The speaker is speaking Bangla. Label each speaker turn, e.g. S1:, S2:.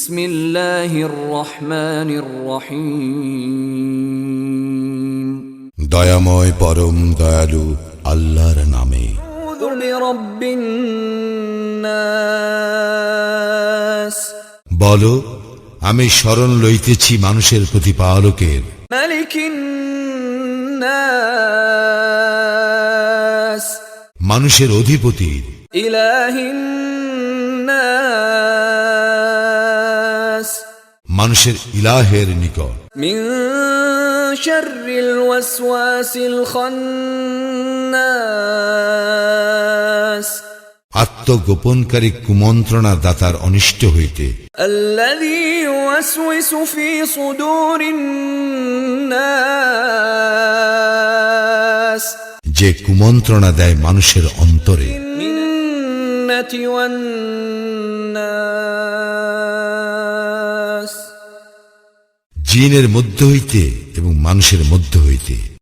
S1: বিসমিল্লাহির রহমানির রহিম।
S2: দয়াময় পরম দয়ালু আল্লাহর নামে।
S1: আউযু বিরাব্বিন নাস।
S2: বলো, আমি শরণ লইতেছি মানুষের প্রতিপালকের।
S1: মালিকিন নাস।
S2: মানুষের অধিপতির।
S1: ইলাহিন নাস।
S2: মানুষের ইলাহের নিকট।
S1: মিন শাররিল ওয়াসওয়াসিল খান্নাস।
S2: আত্মগোপনকারী কুমন্ত্রণা দাতার অনিষ্ট হইতে।
S1: আল্লাযী ইউওয়াসওয়িসু ফী সুদুরিন নাস।
S2: যে কুমন্ত্রণা দেয় মানুষের অন্তরে।
S1: মিন্নাতি ওয়ান নাস।
S2: জিনের মধ্য হইতে এবং মানুষের মধ্য হইতে।